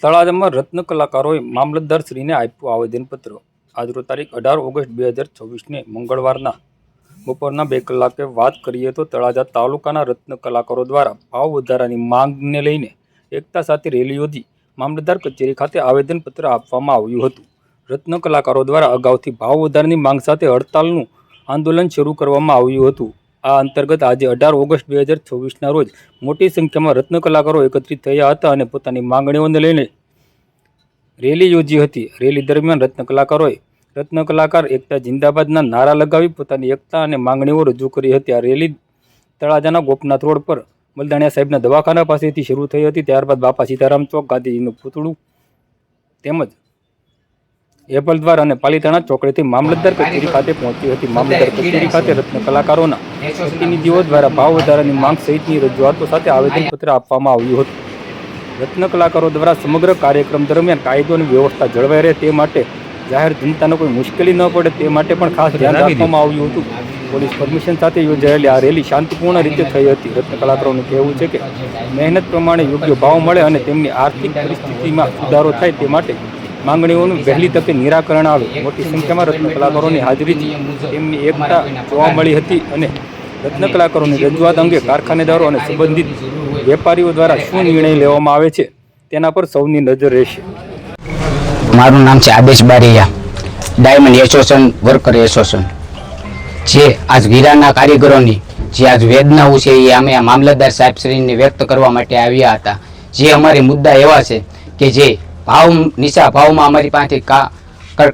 તળાજામાં રત્ન કલાકારોએ મામલતદારશ્રીને આપ્યું આવેદનપત્ર। આજરોજ તારીખ 18 ઓગસ્ટ 2024ને મંગળવારના બપોરના 2 કલાકે વાત કરીએ તો તળાજા તાલુકાના રત્ન કલાકારો દ્વારા ભાવ વધારાની માંગને લઈને એકતા સાથે રેલી યોજી મામલતદાર કચેરી ખાતે આવેદનપત્ર આપવામાં આવ્યું હતું। રત્ન કલાકારો દ્વારા અગાઉથી ભાવ વધારાની માંગ સાથે હડતાલનું આંદોલન શરૂ કરવામાં આવ્યું હતું। આ અંતર્ગત આજે 18 ઓગસ્ટ 2024ના રોજ મોટી સંખ્યામાં રત્ન કલાકારો એકત્રિત થયા હતા અને પોતાની માંગણીઓને લઈને રેલી યોજી હતી। રેલી દરમિયાન રત્ન કલાકારોએ રત્ન કલાકાર એકતા જિંદાબાદના નારા લગાવી પોતાની એકતા અને માંગણીઓ રજૂ કરી હતી। આ રેલી તળાજાના ગોપનાથ રોડ પર મલદાણિયા સાહેબના દવાખાના પાસેથી શરૂ થઈ હતી। ત્યારબાદ બાપા સીતારામ ચોક, ગાંધીજીનું પૂતળું તેમજ એપલદ્વાર અને પાલીતાણા ચોકડીથી મામલતદાર કચેરી ખાતે પહોંચી હતી। મામલતદાર કચેરી ખાતે રત્ન કલાકારોના પ્રતિનિધિઓ દ્વારા ભાવ વધારાની માંગ સહિતની રજૂઆતો સાથે આવેદનપત્ર આપવામાં આવ્યું હતું। રત્ન કલાકારો દ્વારા સમગ્ર કાર્યક્રમ દરમિયાન કાયદો અને વ્યવસ્થા જળવાઈ રહે તે માટે જાહેર જનતાને કોઈ મુશ્કેલી ન પડે તે માટે પણ ખાસ ધ્યાન રાખવામાં આવ્યું હતું। પોલીસ પરમિશન સાથે યોજાયેલી આ રેલી શાંતિપૂર્ણ રીતે થઈ હતી। રત્ન કલાકારોનું કહેવું છે કે મહેનત પ્રમાણે યોગ્ય ભાવ મળે અને તેમની આર્થિક પરિસ્થિતિમાં સુધારો થાય તે માટે માંગણીઓનું વહેલી તકે નિરાકરણ આવે। મોટી સંખ્યામાં રત્ન કલાકારોની હાજરીથી તેમની એકતા જોવા મળી હતી અને રત્ન કલાકારોની રજૂઆત અંગે કારખાનેદારો અને સંબંધિત વેપારીઓ દ્વારા શું નિર્ણય લેવામાં આવે છે તેના પર સૌની નજર રહેશે। મારું નામ છે આદેશ Bariya, diamond association worker association. જે આજ હીરાના કારીગરોની જે આજ વેદનાઓ છે એ અમે મામલતદાર સાહેબશ્રીને વ્યક્ત કરવા માટે આવ્યા હતા। જે અમારી મુદ્દા એવા છે કે જે ભાવ નીચા ભાવમાં અમારી પાસેથી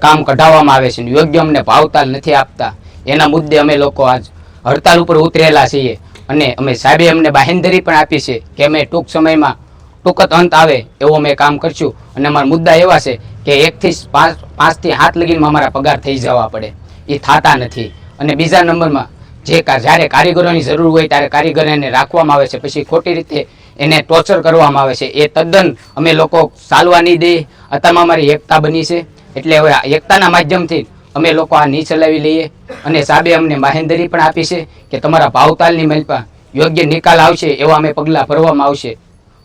કામ કઢાવવામાં આવે છે, યોગ્ય અમને ભાવતાલ નથી આપતા, એના મુદ્દે અમે લોકો આજ હડતાલ ઉપર ઉતરેલા છીએ અને અમે સાહેબે અમને બાહેંધરી પણ આપી છે કે અમે ટૂંક સમયમાં ટૂંક અંત આવે એવું અમે કામ કરશું। અને અમારા મુદ્દા એવા છે કે 1 થી 5 થી 7 લગીનમાં અમારા પગાર થઈ જવા પડે, એ થતા નથી। અને બીજા નંબરમાં જ્યારે કારીગરોની જરૂર હોય ત્યારે કારીગરોને રાખવામાં આવે છે, પછી ખોટી રીતે એને ટોર્ચર કરવામાં આવે છે, એ તદ્દન અમે લોકો ચાલવા નહીં દઈએ। અત્યારમાં અમારી એકતા બની છે એટલે હવે એકતાના માધ્યમથી અમે લોકો આ નહીં ચલાવી લઈએ। અને સાહેબે અમને બાહેંધરી પણ આપી છે કે તમારા ભાવતાલની મલપા યોગ્ય નિકાલ આવશે એવા અમે પગલાં ભરવામાં આવશે।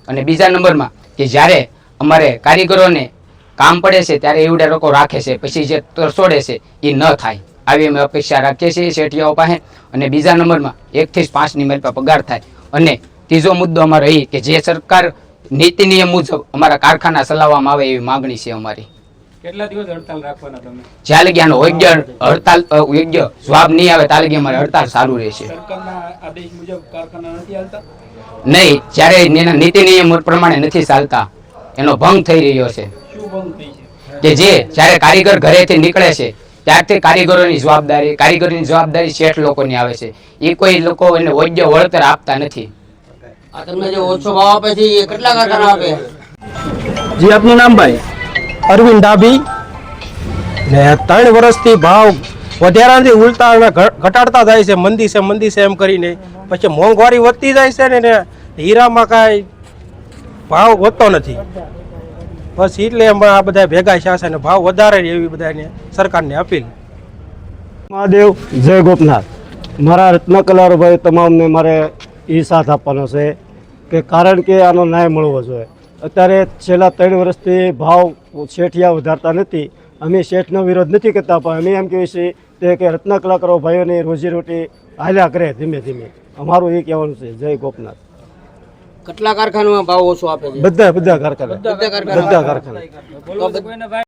અને બીજા નંબરમાં કે જ્યારે અમારે કારીગરોને કામ પડે છે ત્યારે એવડા લોકો રાખે છે, પછી જે તરસોડે છે એ ન થાય આવી અમે અપેક્ષા રાખીએ છીએ શેઠિયાઓ પાસે। અને બીજા નંબરમાં 1 થી 5ની મલપા પગાર થાય। અને ત્રીજો મુદ્દો અમારો એ કે જે સરકાર નીતિ નિયમ મુજબ અમારા કારખાના ચલાવવામાં આવે એવી માગણી છે અમારી। કેટલા દિવસ હડતાલ રાખવાના તમે? જ્યાં લગી આનો યોગ્ય હડતાલ યોગ્ય જવાબ નહીં આવે ત્યાં લગી અમારી હડતાલ ચાલુ રહેશે। સરકારના આદેશ મુજબ કારખાના નથી હાલતા? નહીં, જ્યારે એના નીતિ નિયમ પ્રમાણે નથી ચાલતા, એનો ભંગ થઈ રહ્યો છે। શું ભંગ થઈ છે? કે જ્યારે કારીગર ઘરેથી નીકળે છે ત્યારથી કારીગરોની જવાબદારી શેઠ લોકોની આવે છે, એ કોઈ લોકો એને યોગ્ય વળતર આપતા નથી। આ તમને જે ઓછો ભાવ આપે છે એ કેટલા કારખાના આપે? જી, આપનું નામ ભાઈ? અરવિંદ ડાભી। ને 3 વર્ષથી ભાવ વધારાથી ઉલટા ઘટાડતા જાય છે, મંદી છે એમ કરીને, પછી મોંઘવારી વધતી જાય છે ને હીરામાં કાંઈ ભાવ વધતો નથી। બસ એટલે આ બધા ભેગા થયા છે ને ભાવ વધારે એવી બધાને સરકારને અપીલ। મહાદેવ, જય ગોપનાથ। મારા રત્ન કલાકારો ભાઈ તમામને મારે એ સાથ આપવાનો છે કે કારણ કે આનો ન્યાય મળવો જોઈએ। અત્યારે છેલ્લા 3 વર્ષથી ભાવ શેઠિયા વધારતા નથી। અમે શેઠનો વિરોધ નથી કરતા, પણ અમે એમ કહીએ છીએ કે રત્ન કલાકારો ભાઈઓની રોજીરોટી હાલ્યા કરે ધીમે ધીમે, અમારું એ કહેવાનું છે। જય ગોપનાથ। કેટલા કારખાનામાં ભાવ ઓછો આપે છે? બધા કારખાના।